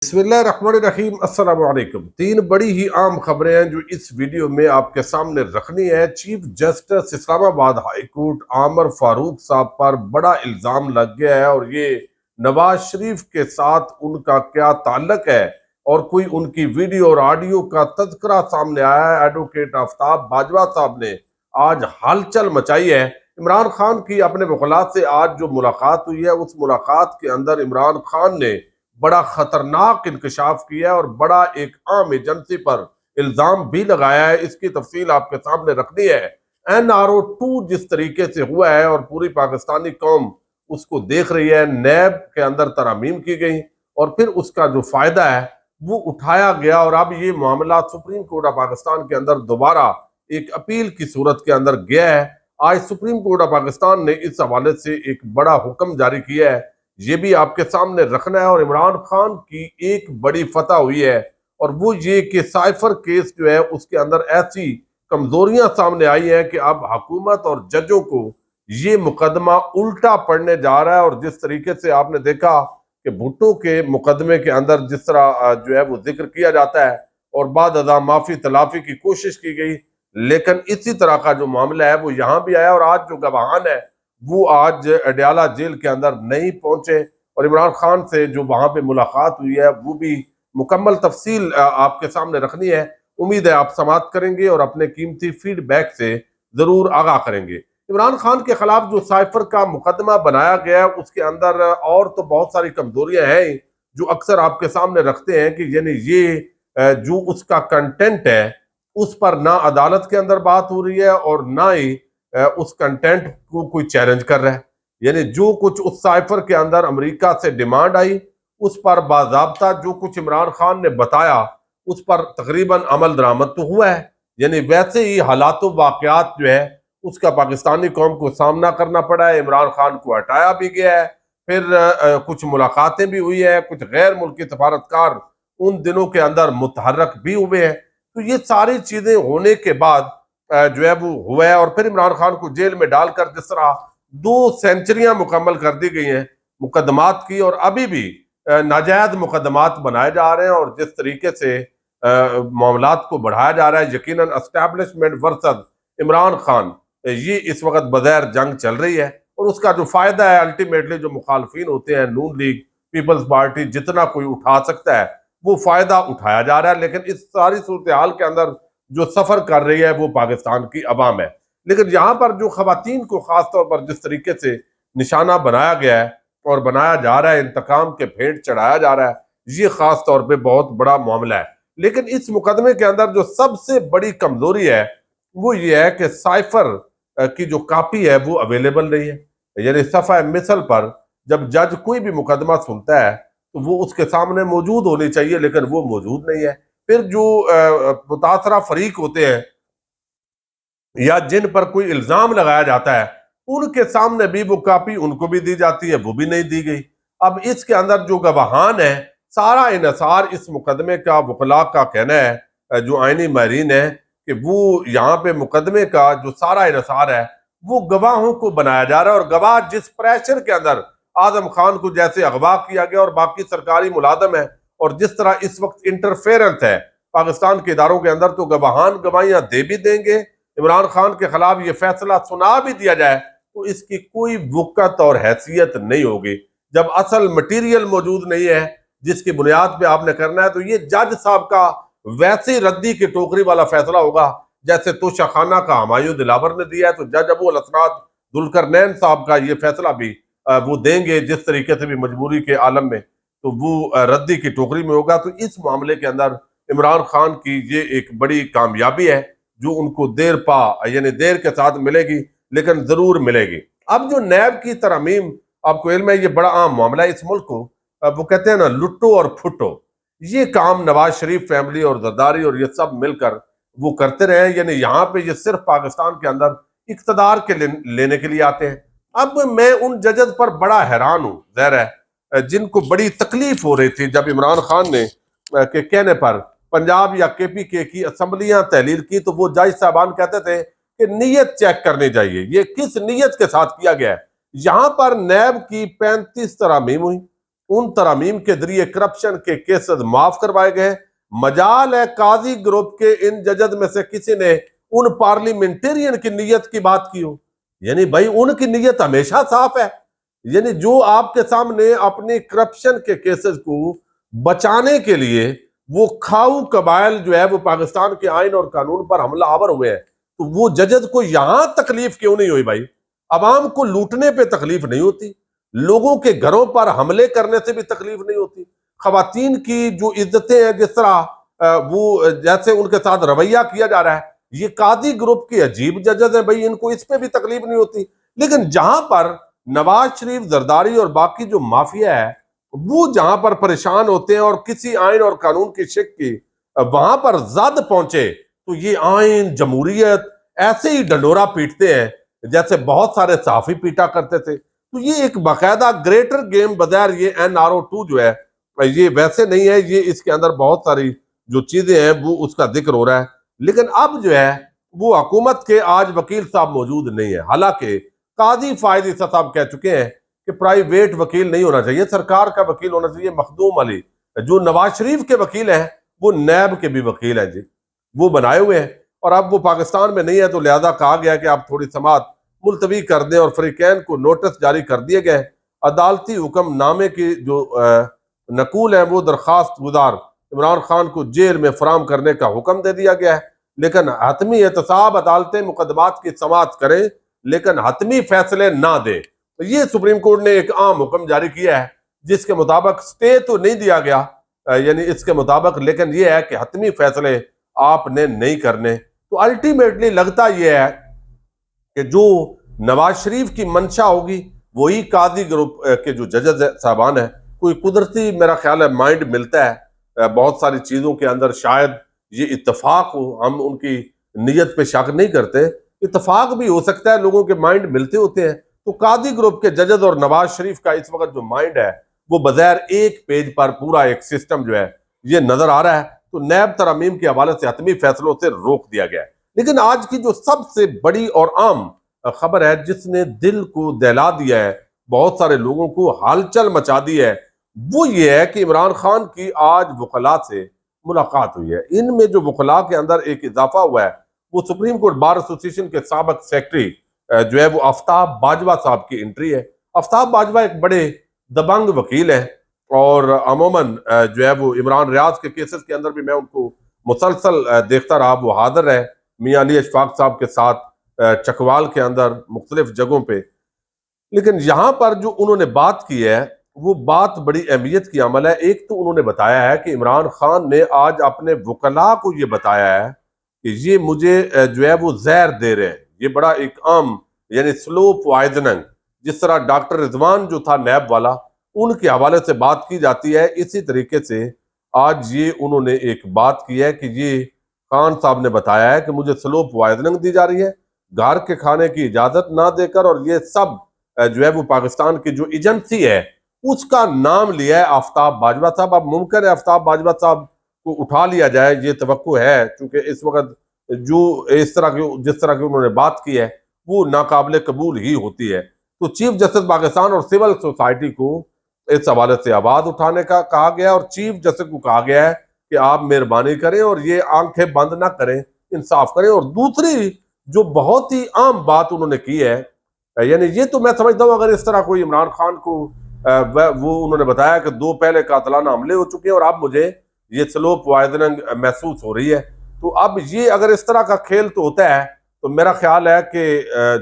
بسم اللہ الرحمن الرحیم۔ السلام علیکم۔ تین بڑی ہی عام خبریں ہیں جو اس ویڈیو میں آپ کے سامنے رکھنی ہے۔ چیف جسٹس اسلام آباد ہائی کورٹ عامر فاروق صاحب پر بڑا الزام لگ گیا ہے، اور یہ نواز شریف کے ساتھ ان کا کیا تعلق ہے اور کوئی ان کی ویڈیو اور آڈیو کا تذکرہ سامنے آیا ہے۔ ایڈوکیٹ آفتاب باجوہ صاحب نے آج ہلچل مچائی ہے۔ عمران خان کی اپنے وکلاء سے آج جو ملاقات ہوئی ہے، اس ملاقات کے اندر عمران خان نے بڑا خطرناک انکشاف کیا ہے اور بڑا ایک عام ایجنسی پر الزام بھی لگایا ہے۔ اس کی تفصیل آپ کے سامنے رکھنی ہے۔ NRO 2 جس طریقے سے ہوا ہے اور پوری پاکستانی قوم اس کو دیکھ رہی ہے، نیب کے اندر ترامیم کی گئی اور پھر اس کا جو فائدہ ہے وہ اٹھایا گیا، اور اب یہ معاملہ سپریم کورٹ آف پاکستان کے اندر دوبارہ ایک اپیل کی صورت کے اندر گیا ہے۔ آج سپریم کورٹ آف پاکستان نے اس حوالے سے ایک بڑا حکم جاری کیا ہے، یہ بھی آپ کے سامنے رکھنا ہے۔ اور عمران خان کی ایک بڑی فتح ہوئی ہے، اور وہ یہ کہ سائفر کیس جو ہے اس کے اندر ایسی کمزوریاں سامنے آئی ہیں کہ اب حکومت اور ججوں کو یہ مقدمہ الٹا پڑنے جا رہا ہے۔ اور جس طریقے سے آپ نے دیکھا کہ بھٹو کے مقدمے کے اندر جس طرح جو ہے وہ ذکر کیا جاتا ہے اور بعد ازاں معافی تلافی کی کوشش کی گئی، لیکن اسی طرح کا جو معاملہ ہے وہ یہاں بھی آیا، اور آج جو گواہان ہے وہ آج اڈیالہ جیل کے اندر نہیں پہنچے، اور عمران خان سے جو وہاں پہ ملاقات ہوئی ہے وہ بھی مکمل تفصیل آپ کے سامنے رکھنی ہے۔ امید ہے آپ سماعت کریں گے اور اپنے قیمتی فیڈ بیک سے ضرور آگاہ کریں گے۔ عمران خان کے خلاف جو سائفر کا مقدمہ بنایا گیا ہے اس کے اندر اور تو بہت ساری کمزوریاں ہیں جو اکثر آپ کے سامنے رکھتے ہیں، کہ یعنی یہ جو اس کا کنٹینٹ ہے اس پر نہ عدالت کے اندر بات ہو رہی ہے اور نہ ہی اس کنٹینٹ کو کوئی چیلنج کر رہا ہے۔ یعنی جو کچھ اس سائفر کے اندر امریکہ سے ڈیمانڈ آئی اس پر باضابطہ جو کچھ عمران خان نے بتایا اس پر تقریباً عمل درآمد تو ہوا ہے۔ یعنی ویسے ہی حالات و واقعات جو ہے اس کا پاکستانی قوم کو سامنا کرنا پڑا ہے، عمران خان کو ہٹایا بھی گیا ہے، پھر کچھ ملاقاتیں بھی ہوئی ہیں، کچھ غیر ملکی سفارتکار ان دنوں کے اندر متحرک بھی ہوئے ہیں۔ تو یہ ساری چیزیں ہونے کے بعد جو ہے وہ ہوا ہے، اور پھر عمران خان کو جیل میں ڈال کر جس طرح 2 سینچریاں مکمل کر دی گئی ہیں مقدمات کی، اور ابھی بھی ناجائز مقدمات بنائے جا رہے ہیں، اور جس طریقے سے معاملات کو بڑھایا جا رہا ہے، یقیناً اسٹیبلشمنٹ ورسز عمران خان یہ اس وقت بظاہر جنگ چل رہی ہے، اور اس کا جو فائدہ ہے الٹیمیٹلی جو مخالفین ہوتے ہیں، نون لیگ، پیپلز پارٹی، جتنا کوئی اٹھا سکتا ہے وہ فائدہ اٹھایا جا رہا ہے۔ لیکن اس ساری صورتحال کے اندر جو سفر کر رہی ہے وہ پاکستان کی عوام ہے۔ لیکن یہاں پر جو خواتین کو خاص طور پر جس طریقے سے نشانہ بنایا گیا ہے اور بنایا جا رہا ہے، انتقام کے بھیٹ چڑھایا جا رہا ہے، یہ خاص طور پہ بہت بڑا معاملہ ہے۔ لیکن اس مقدمے کے اندر جو سب سے بڑی کمزوری ہے وہ یہ ہے کہ سائفر کی جو کاپی ہے وہ اویلیبل نہیں ہے۔ یعنی صفحہ مثل پر جب جج کوئی بھی مقدمہ سنتا ہے تو وہ اس کے سامنے موجود ہونی چاہیے، لیکن وہ موجود نہیں ہے۔ پھر جو متاثرہ فریق ہوتے ہیں یا جن پر کوئی الزام لگایا جاتا ہے ان کے سامنے بھی وہ کاپی ان کو بھی دی جاتی ہے، وہ بھی نہیں دی گئی۔ اب اس کے اندر جو گواہان ہیں، سارا انحصار اس مقدمے کا وکلاء کا کہنا ہے، جو آئینی ماہرین ہیں، کہ وہ یہاں پہ مقدمے کا جو سارا انحصار ہے وہ گواہوں کو بنایا جا رہا ہے، اور گواہ جس پریشر کے اندر اعظم خان کو جیسے اغوا کیا گیا اور باقی سرکاری ملازم ہیں، اور جس طرح اس وقت انٹرفیرنس ہے پاکستان کے اداروں کے اندر، تو گواہان گواہیاں دے بھی دیں گے۔ عمران خان کے خلاف یہ فیصلہ سنا بھی دیا جائے تو اس کی کوئی وقت اور حیثیت نہیں ہوگی۔ جب اصل مٹیریل موجود نہیں ہے جس کی بنیاد پہ آپ نے کرنا ہے، تو یہ جج صاحب کا ویسے ردی کی ٹوکری والا فیصلہ ہوگا جیسے توشہ خانہ کا ہمایوں دلاور نے دیا ہے، تو جج ابو الاسرات ذوالقرنین صاحب کا یہ فیصلہ بھی وہ دیں گے جس طریقے سے بھی مجبوری کے عالم میں، تو وہ ردی کی ٹوکری میں ہوگا۔ تو اس معاملے کے اندر عمران خان کی یہ ایک بڑی کامیابی ہے جو ان کو یعنی دیر کے ساتھ ملے گی، لیکن ضرور ملے گی۔ اب جو نیب کی ترامیم، آپ کو علم ہے یہ بڑا عام معاملہ ہے اس ملک کو، وہ کہتے ہیں نا لٹو اور پھٹو، یہ کام نواز شریف فیملی اور زرداری اور یہ سب مل کر وہ کرتے رہے ہیں۔ یعنی یہاں پہ یہ صرف پاکستان کے اندر اقتدار کے لینے کے لیے آتے ہیں۔ اب میں ان ججز پر بڑا حیران ہوں، ظاہر ہے، جن کو بڑی تکلیف ہو رہی تھی جب عمران خان نے کے کہنے پر پنجاب یا KPK کی اسمبلیاں تحلیل کی، تو وہ جج صاحبان کہتے تھے کہ نیت چیک کرنی چاہیے، یہ کس نیت کے ساتھ کیا گیا ہے۔ یہاں پر نیب کی 35 ترامیم ہوئی، ان ترامیم کے ذریعے کرپشن کے کیسز معاف کروائے گئے۔ مجال ہے قاضی گروپ کے ان ججز میں سے کسی نے ان پارلیمنٹرین کی نیت کی بات کی ہو، یعنی بھائی ان کی نیت ہمیشہ صاف ہے، یعنی جو آپ کے سامنے اپنی کرپشن کے کیسز کو بچانے کے لیے وہ کھاؤ قبائل جو ہے وہ پاکستان کے آئین اور قانون پر حملہ آور ہوئے ہیں، تو وہ ججز کو یہاں تکلیف کیوں نہیں ہوئی بھائی؟ عوام کو لوٹنے پہ تکلیف نہیں ہوتی، لوگوں کے گھروں پر حملے کرنے سے بھی تکلیف نہیں ہوتی، خواتین کی جو عزتیں ہیں جس طرح وہ جیسے ان کے ساتھ رویہ کیا جا رہا ہے، یہ قاضی گروپ کی عجیب ججز ہیں بھائی، ان کو اس پہ بھی تکلیف نہیں ہوتی۔ لیکن جہاں پر نواز شریف، زرداری اور باقی جو مافیا ہے وہ جہاں پر پریشان ہوتے ہیں اور کسی آئین اور قانون کی شک کی وہاں پر زد پہنچے تو یہ آئین، جمہوریت ایسے ہی ڈنڈورا پیٹتے ہیں جیسے بہت سارے صحافی پیٹا کرتے تھے۔ تو یہ ایک باقاعدہ گریٹر گیم بظاہر یہ NRO2 جو ہے یہ ویسے نہیں ہے، یہ اس کے اندر بہت ساری جو چیزیں ہیں وہ اس کا ذکر ہو رہا ہے، لیکن اب جو ہے وہ حکومت کے آج وکیل صاحب موجود نہیں ہے، حالانکہ قاضی فائد عیسیٰ صاحب کہہ چکے ہیں کہ پرائیویٹ وکیل نہیں ہونا چاہیے، سرکار کا وکیل ہونا چاہیے۔ مخدوم علی جو نواز شریف کے وکیل ہیں وہ نیب کے بھی وکیل ہیں جی، وہ بنائے ہوئے ہیں، اور اب وہ پاکستان میں نہیں ہے تو لہذا کہا گیا کہ آپ تھوڑی سماعت ملتوی کر دیں، اور فریقین کو نوٹس جاری کر دیے گئے۔ عدالتی حکم نامے کی جو نقول ہے وہ درخواست گزار عمران خان کو جیل میں فراہم کرنے کا حکم دے دیا گیا ہے، لیکن حتمی احتساب عدالتیں مقدمات کی سماعت کریں لیکن حتمی فیصلے نہ دیں۔ تو یہ سپریم کورٹ نے ایک عام حکم جاری کیا ہے جس کے مطابق سٹے تو نہیں دیا گیا یعنی اس کے مطابق، لیکن یہ ہے کہ حتمی فیصلے آپ نے نہیں کرنے۔ تو الٹیمیٹلی لگتا یہ ہے کہ جو نواز شریف کی منشا ہوگی وہی قاضی گروپ کے جو ججز صاحبان ہیں، کوئی قدرتی میرا خیال ہے مائنڈ ملتا ہے بہت ساری چیزوں کے اندر، شاید یہ اتفاق ہو، ہم ان کی نیت پہ شک نہیں کرتے، اتفاق بھی ہو سکتا ہے، لوگوں کے مائنڈ ملتے ہوتے ہیں۔ تو قاضی گروپ کے ججز اور نواز شریف کا اس وقت جو مائنڈ ہے وہ بظاہر ایک پیج پر پورا ایک سسٹم جو ہے یہ نظر آ رہا ہے، تو نیب ترامیم کے حوالے سے حتمی فیصلوں سے روک دیا گیا ہے۔ لیکن آج کی جو سب سے بڑی اور عام خبر ہے جس نے دل کو دہلا دیا ہے، بہت سارے لوگوں کو ہلچل مچا دی ہے، وہ یہ ہے کہ عمران خان کی آج وکلاء سے ملاقات ہوئی ہے۔ ان میں جو وکلاء کے اندر ایک اضافہ ہوا ہے وہ سپریم کورٹ بار ایسوسی ایشن کے سابق سیکرٹری جو ہے وہ آفتاب باجوہ صاحب کی انٹری ہے۔ آفتاب باجوہ ایک بڑے دبنگ وکیل ہیں، اور عموماً جو ہے وہ عمران ریاض کے کیسز کے اندر بھی میں ان کو مسلسل دیکھتا رہا، وہ حاضر ہے میاں علی اشفاق صاحب کے ساتھ چکوال کے اندر مختلف جگہوں پہ۔ لیکن یہاں پر جو انہوں نے بات کی ہے وہ بات بڑی اہمیت کی عمل ہے۔ ایک تو انہوں نے بتایا ہے کہ عمران خان نے آج اپنے وکلاء کو یہ بتایا ہے کہ یہ مجھے جو ہے وہ زہر دے رہے ہیں، یہ بڑا ایک عام یعنی سلو پوائزننگ، جس طرح ڈاکٹر رضوان جو تھا نیب والا ان کے حوالے سے بات کی جاتی ہے، اسی طریقے سے آج یہ انہوں نے ایک بات کی ہے کہ یہ خان صاحب نے بتایا ہے کہ مجھے سلو پوائزننگ دی جا رہی ہے، گھر کے کھانے کی اجازت نہ دے کر، اور یہ سب جو ہے وہ پاکستان کی جو ایجنسی ہے اس کا نام لیا ہے آفتاب باجوہ صاحب۔ اب ممکن ہے آفتاب باجوہ صاحب کو اٹھا لیا جائے، یہ توقع ہے، چونکہ اس وقت جو جس طرح کی انہوں نے بات کی ہے وہ ناقابل قبول ہی ہوتی ہے۔ تو چیف جسٹس پاکستان اور سول سوسائٹی کو اس حوالے سے آواز اٹھانے کا کہا گیا، اور چیف جسٹس کو کہا گیا ہے کہ آپ مہربانی کریں اور یہ آنکھیں بند نہ کریں، انصاف کریں۔ اور دوسری جو بہت ہی عام بات انہوں نے کی ہے، یعنی یہ تو میں سمجھتا ہوں اگر اس طرح کوئی عمران خان کو وہ انہوں نے بتایا کہ 2 پہلے قاتلانہ حملے ہو چکے ہیں اور اب مجھے یہ سلو پوائزننگ محسوس ہو رہی ہے، تو اب یہ اگر اس طرح کا کھیل تو ہوتا ہے تو میرا خیال ہے کہ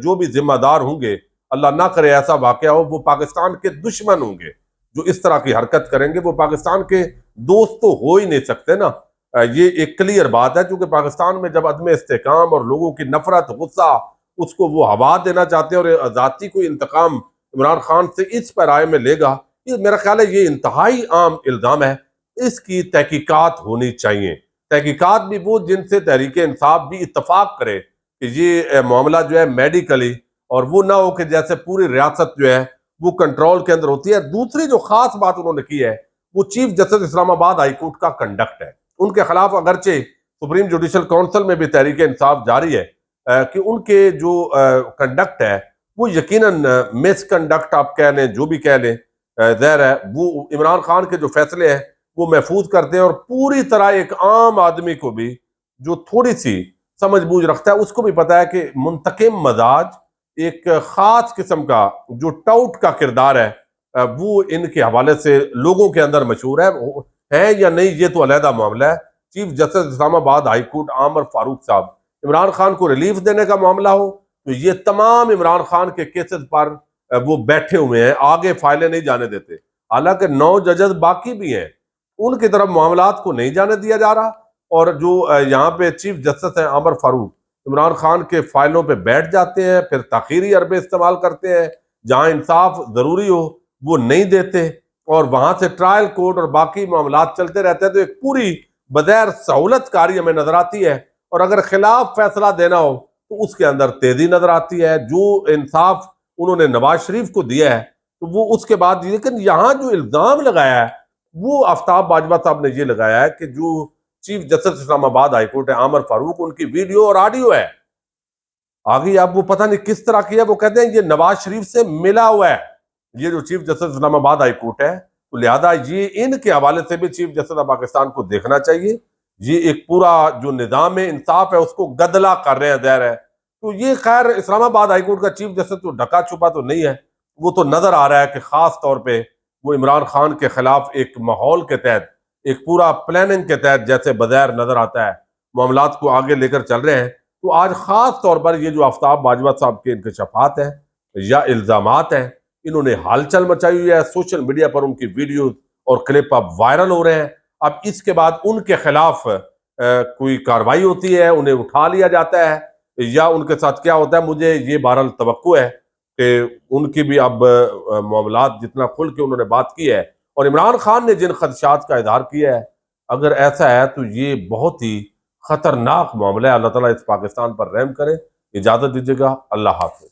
جو بھی ذمہ دار ہوں گے، اللہ نہ کرے ایسا واقعہ ہو، وہ پاکستان کے دشمن ہوں گے جو اس طرح کی حرکت کریں گے، وہ پاکستان کے دوست تو ہو ہی نہیں سکتے نا۔ یہ ایک کلیئر بات ہے، کیونکہ پاکستان میں جب عدم استحکام اور لوگوں کی نفرت، غصہ، اس کو وہ ہوا دینا چاہتے ہیں اور ذاتی کوئی انتقام عمران خان سے اس پیرائے میں لے گا، یہ میرا خیال ہے یہ انتہائی عام الزام ہے، اس کی تحقیقات ہونی چاہیے۔ تحقیقات بھی وہ جن سے تحریک انصاف بھی اتفاق کرے کہ یہ معاملہ جو ہے میڈیکلی، اور وہ نہ ہو کہ جیسے پوری ریاست جو ہے وہ کنٹرول کے اندر ہوتی ہے۔ دوسری جو خاص بات انہوں نے کی ہے وہ چیف جسٹس اسلام آباد ہائی کورٹ کا کنڈکٹ ہے۔ ان کے خلاف اگرچہ سپریم جوڈیشل کونسل میں بھی تحریک انصاف جاری ہے کہ ان کے جو کنڈکٹ ہے وہ یقیناً مس کنڈکٹ آپ کہہ لیں، جو بھی کہہ لیں، ظاہر ہے وہ عمران خان کے جو فیصلے ہیں وہ محفوظ کرتے ہیں، اور پوری طرح ایک عام آدمی کو بھی جو تھوڑی سی سمجھ بوجھ رکھتا ہے اس کو بھی پتا ہے کہ منتقم مزاج ایک خاص قسم کا جو ٹاؤٹ کا کردار ہے وہ ان کے حوالے سے لوگوں کے اندر مشہور ہے یا نہیں یہ تو علیحدہ معاملہ ہے۔ چیف جسٹس اسلام آباد ہائی کورٹ عامر فاروق صاحب عمران خان کو ریلیف دینے کا معاملہ ہو تو یہ تمام عمران خان کے کیسز پر وہ بیٹھے ہوئے ہیں، آگے فائلیں نہیں جانے دیتے، حالانکہ 9 ججز باقی بھی ہیں، ان کی طرف معاملات کو نہیں جانے دیا جا رہا، اور جو یہاں پہ چیف جسٹس ہیں عامر فاروق عمران خان کے فائلوں پہ بیٹھ جاتے ہیں، پھر تاخیری حربے استعمال کرتے ہیں، جہاں انصاف ضروری ہو وہ نہیں دیتے، اور وہاں سے ٹرائل کورٹ اور باقی معاملات چلتے رہتے ہیں، تو ایک پوری بغیر سہولت کاری ہمیں نظر آتی ہے، اور اگر خلاف فیصلہ دینا ہو تو اس کے اندر تیزی نظر آتی ہے۔ جو انصاف انہوں نے نواز شریف کو دیا ہے تو وہ اس کے بعد، لیکن یہاں جو الزام لگایا ہے وہ آفتاب باجوہ صاحب نے یہ لگایا ہے کہ جو چیف جسٹس اسلام آباد ہائی کورٹ ہے عامر فاروق، ان کی ویڈیو اور آڈیو ہے آگے اب وہ پتہ نہیں کس طرح کی ہے، وہ کہتے ہیں یہ نواز شریف سے ملا ہوا ہے یہ جو چیف جسٹس اسلام آباد ہائی کورٹ ہے، تو لہذا یہ ان کے حوالے سے بھی چیف جسٹس آف پاکستان کو دیکھنا چاہیے۔ یہ ایک پورا جو نظام انصاف ہے اس کو گدلا کر رہے ہیں ظاہر ہے، تو یہ خیر اسلام آباد ہائی کورٹ کا چیف جسٹس تو ڈھکا چھپا تو نہیں ہے، وہ تو نظر آ رہا ہے کہ خاص طور پہ وہ عمران خان کے خلاف ایک ماحول کے تحت، ایک پورا پلاننگ کے تحت جیسے بظاہر نظر آتا ہے معاملات کو آگے لے کر چل رہے ہیں۔ تو آج خاص طور پر یہ جو آفتاب باجوہ صاحب کے انکشافات ہیں یا الزامات ہیں، انہوں نے ہلچل مچائی ہوئی ہے، سوشل میڈیا پر ان کی ویڈیوز اور کلپ اب وائرل ہو رہے ہیں۔ اب اس کے بعد ان کے خلاف کوئی کارروائی ہوتی ہے، انہیں اٹھا لیا جاتا ہے یا ان کے ساتھ کیا ہوتا ہے، مجھے یہ بہرحال توقع ہے کہ ان کی بھی اب معاملات جتنا کھل کے انہوں نے بات کی ہے، اور عمران خان نے جن خدشات کا اظہار کیا ہے، اگر ایسا ہے تو یہ بہت ہی خطرناک معاملہ ہے۔ اللہ تعالیٰ اس پاکستان پر رحم کرے۔ اجازت دیجیے گا، اللہ حافظ۔